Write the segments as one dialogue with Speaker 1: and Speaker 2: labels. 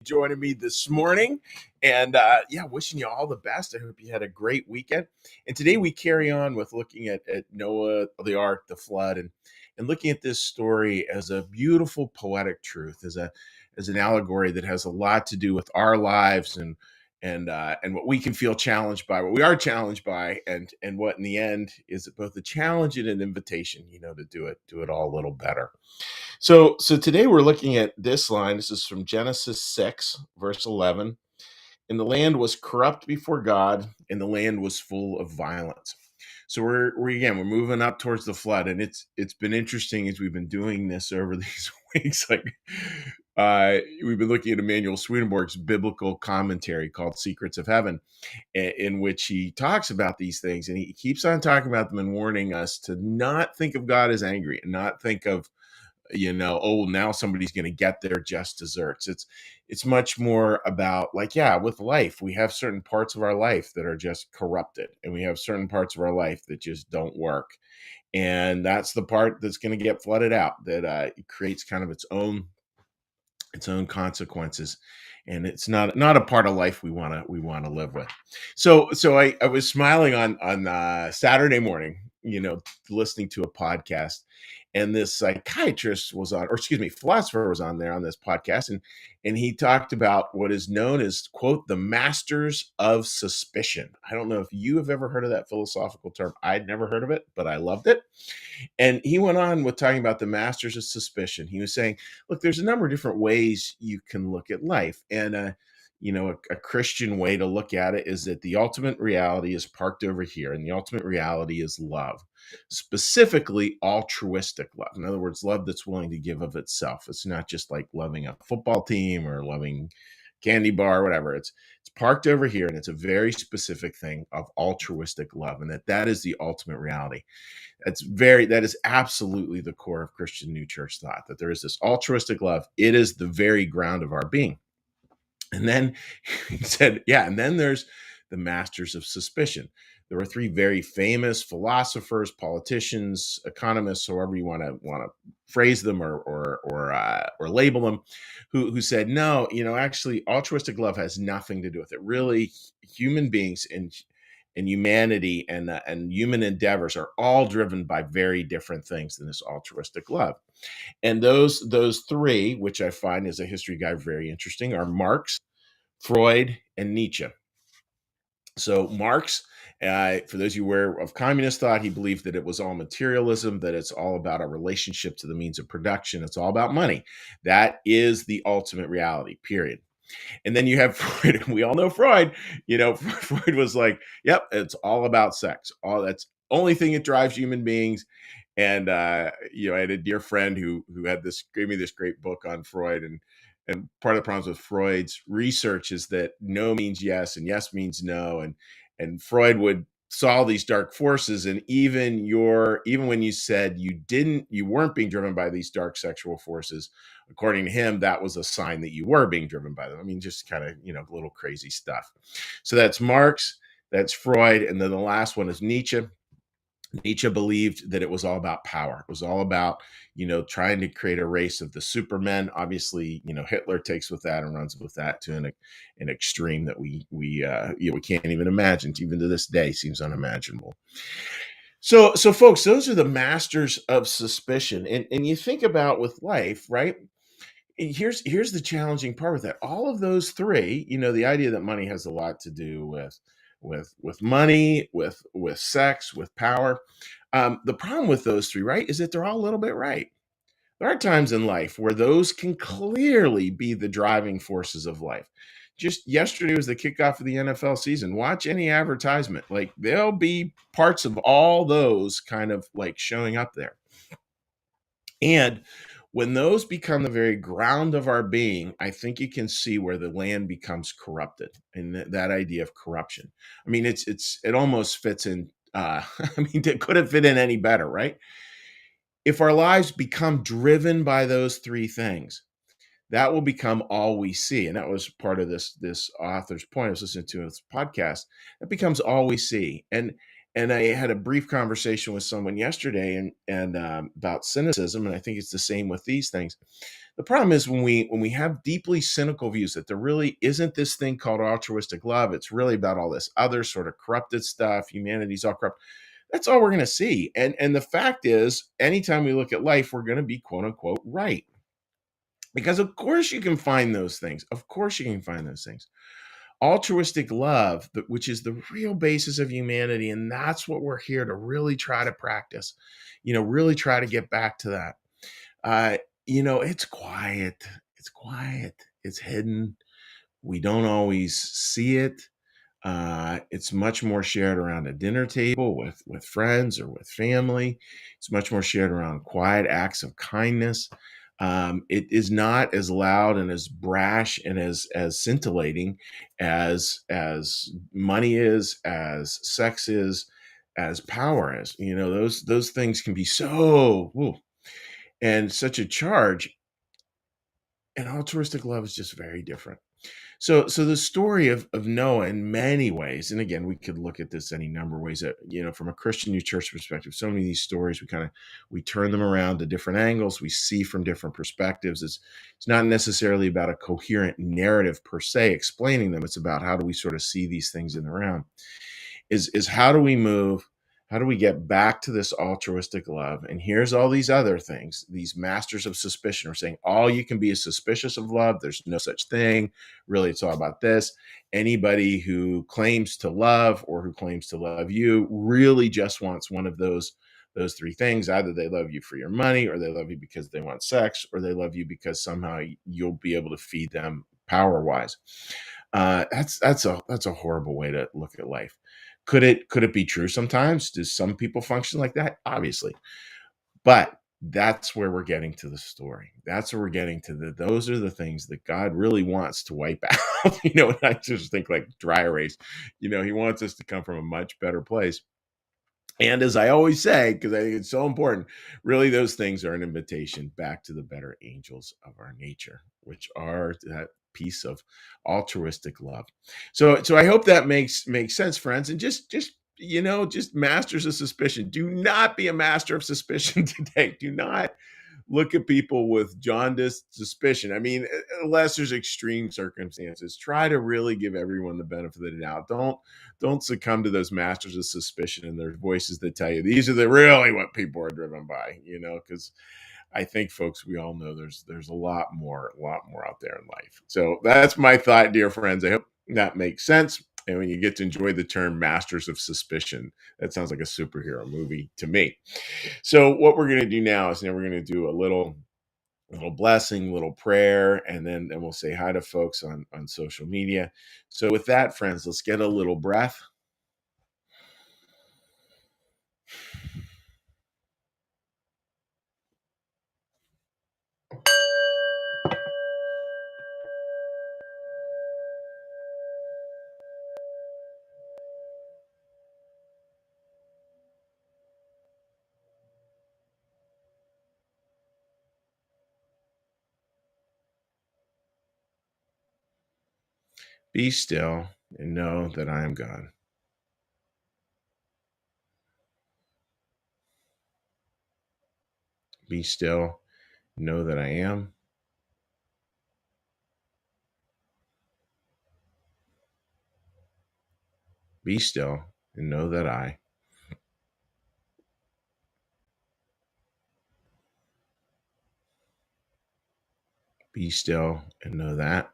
Speaker 1: joining me this morning. And wishing you all the best. I hope you had a great weekend. And today we carry on with looking at Noah, the ark, the flood, and looking at this story as a beautiful poetic truth, as an allegory that has a lot to do with our lives and what we can feel challenged by, what we are challenged by, and what in the end is both a challenge and an invitation, to do it all a little better. So today we're looking at this line. This is from Genesis 6, verse 11. And the land was corrupt before God, and the land was full of violence. So we're moving up towards the flood, and it's been interesting as we've been doing this over these weeks. Like we've been looking at Emanuel Swedenborg's biblical commentary called Secrets of Heaven, in which he talks about these things, and he keeps on talking about them and warning us to not think of God as angry and not think of, oh, now somebody's going to get their just desserts. It's much more about, like, with life, we have certain parts of our life that are just corrupted, and we have certain parts of our life that just don't work. And that's the part that's going to get flooded out, that it creates kind of its own consequences, and it's not a part of life we want to live with. So I was smiling on Saturday morning, listening to a podcast, and this psychiatrist was on, or excuse me, philosopher was on there on this podcast, and he talked about what is known as, quote, the masters of suspicion. I don't know if you have ever heard of that philosophical term. I'd never heard of it, but I loved it. And he went on with talking about the masters of suspicion. He was saying, look, there's a number of different ways you can look at life. And, a Christian way to look at it is that the ultimate reality is parked over here, and the ultimate reality is love, specifically altruistic love. In other words, love that's willing to give of itself. It's not just like loving a football team or loving candy bar or whatever. It's parked over here, and it's a very specific thing of altruistic love, and that is the ultimate reality. That is absolutely the core of Christian New Church thought, that there is this altruistic love. It is the very ground of our being. And then he said, and then there's the masters of suspicion. There were three very famous philosophers, politicians, economists, however you want to phrase them or label them, who said, no, actually altruistic love has nothing to do with it. Really, human beings and humanity and human endeavors are all driven by very different things than this altruistic love. And those three, which I find as a history guy very interesting, are Marx, Freud, and Nietzsche. So Marx, for those of you aware of communist thought, he believed that it was all materialism, that it's all about our relationship to the means of production. It's all about money. That is the ultimate reality, period. And then you have Freud, and we all know Freud. Freud was like, yep, it's all about sex. That's only thing that drives human beings. And I had a dear friend who gave me this great book on Freud, and part of the problems with Freud's research is that no means yes and yes means no, and Freud would saw these dark forces, and even when you said you weren't being driven by these dark sexual forces, according to him, that was a sign that you were being driven by them. I mean, just kind of little crazy stuff. So that's Marx, that's Freud, and then the last one is Nietzsche. Nietzsche believed that it was all about power. It was all about, trying to create a race of the supermen. Obviously, Hitler takes with that and runs with that to an extreme that we can't even imagine. Even to this day, seems unimaginable. So folks, those are the masters of suspicion. And you think about with life, right? Here's the challenging part with that. All of those three, the idea that money has a lot to do with money, with sex, with power. The problem with those three, right, is that they're all a little bit right. There are times in life where those can clearly be the driving forces of life. Just yesterday was the kickoff of the NFL season. Watch any advertisement. Like, there'll be parts of all those kind of like showing up there. And when those become the very ground of our being, I think you can see where the land becomes corrupted, and that idea of corruption. I mean, it almost fits in. I mean, it couldn't fit in any better, right? If our lives become driven by those three things, that will become all we see. And that was part of this author's point. I was listening to his podcast. That becomes all we see. And And I had a brief conversation with someone yesterday and about cynicism, and I think it's the same with these things. The problem is when we have deeply cynical views that there really isn't this thing called altruistic love. It's really about all this other sort of corrupted stuff. Humanity's all corrupt. That's all we're going to see. And the fact is, anytime we look at life, we're going to be quote unquote right. Because of course you can find those things. Of course you can find those things. Altruistic love, which is the real basis of humanity, and that's what we're here to really try to practice. Really try to get back to that. Uh, it's quiet. It's quiet. It's hidden. We don't always see it. It's much more shared around a dinner table with friends or with family. It's much more shared around quiet acts of kindness. It is not as loud and as brash and as scintillating as money is, as sex is, as power is. Those things can be so and such a charge. And altruistic love is just very different. So the story of Noah in many ways, and again, we could look at this any number of ways that, from a Christian New Church perspective, so many of these stories, we turn them around to different angles, we see from different perspectives. It's not necessarily about a coherent narrative per se explaining them. It's about how do we sort of see these things in the round. Is how do we move? How do we get back to this altruistic love? And here's all these other things, these masters of suspicion are saying, all you can be is suspicious of love. There's no such thing. Really, it's all about this. Anybody who claims to love or who claims to love you really just wants one of those three things. Either they love you for your money, or they love you because they want sex, or they love you because somehow you'll be able to feed them power wise. That's a horrible way to look at life. Could it be true sometimes? Do some people function like that? Obviously. But that's where we're getting to the story. That's where we're getting to those are the things that God really wants to wipe out. And I just think like dry erase. He wants us to come from a much better place. And as I always say, because I think it's so important, really those things are an invitation back to the better angels of our nature, which are that piece of altruistic love. So I hope that makes sense, friends. And just masters of suspicion. Do not be a master of suspicion today. Do not look at people with jaundiced suspicion. I mean, unless there's extreme circumstances, try to really give everyone the benefit of the doubt. Don't succumb to those masters of suspicion and their voices that tell you these are really what people are driven by. Because I think, folks, we all know there's a lot more out there in life. So that's my thought, dear friends. I hope that makes sense. And when you get to enjoy the term masters of suspicion, that sounds like a superhero movie to me. So what we're going to do now is we're going to do a little blessing, little prayer, and then we'll say hi to folks on social media. So with that, friends, let's get a little breath. Be still and know that I am God. Be still, know that I am. Be still and know that I. Be still and know that.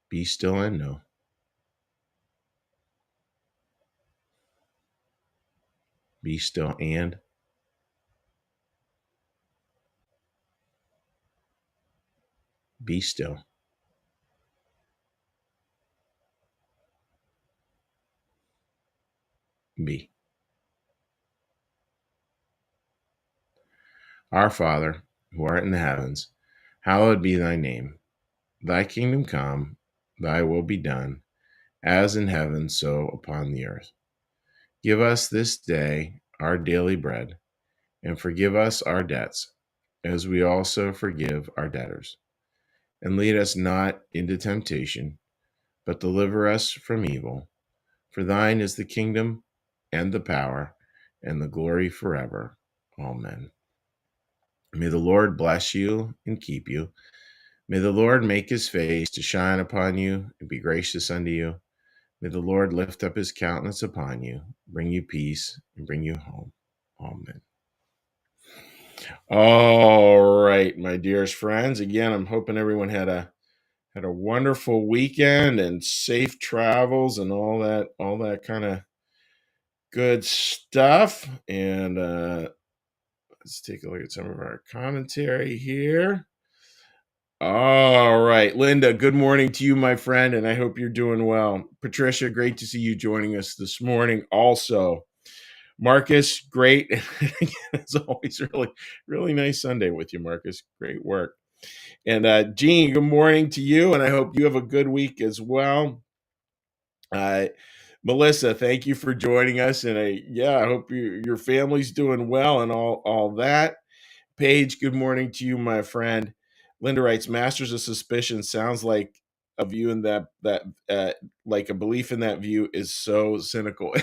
Speaker 1: Be still and know. Be still and be still. Be. Our Father, who art in the heavens, hallowed be thy name. Thy kingdom come, thy will be done, as in heaven, so upon the earth. Give us this day our daily bread, and forgive us our debts, as we also forgive our debtors. and lead us not into temptation, but deliver us from evil. For thine is the kingdom and the power and the glory forever. Amen. May the Lord bless you and keep you. May the Lord make his face to shine upon you and be gracious unto you. May the Lord lift up his countenance upon you, bring you peace, and bring you home. Amen. All right, my dearest friends. Again, I'm hoping everyone had a wonderful weekend and safe travels and all that kind of good stuff. And let's take a look at some of our commentary here. All right, Linda, good morning to you, my friend, and I hope you're doing well. Patricia, great to see you joining us this morning. Also, Marcus, great. As always, really nice Sunday with you, Marcus. Great work. And Jean, good morning to you, and I hope you have a good week as well. Melissa, thank you for joining us, and I hope your family's doing well and all that. Paige, good morning to you, my friend. Linda writes, Masters of Suspicion sounds like a view in that like a belief in that view is so cynical.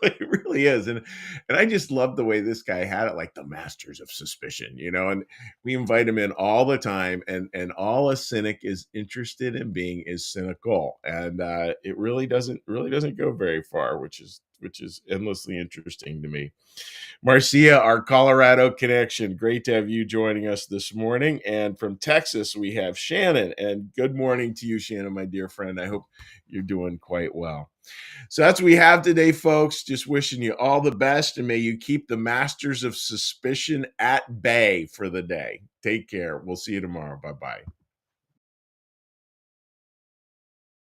Speaker 1: It really is. And I just love the way this guy had it, like the Masters of Suspicion, and we invite him in all the time, and all a cynic is interested in being is cynical. And it really doesn't go very far, which is endlessly interesting to me. Marcia, our Colorado connection. Great to have you joining us this morning. And from Texas, we have Shannon. And good morning to you, Shannon, my dear friend. I hope you're doing quite well. So that's what we have today, folks. Just wishing you all the best, and may you keep the Masters of Suspicion at bay for the day. Take care. We'll see you tomorrow. Bye-bye.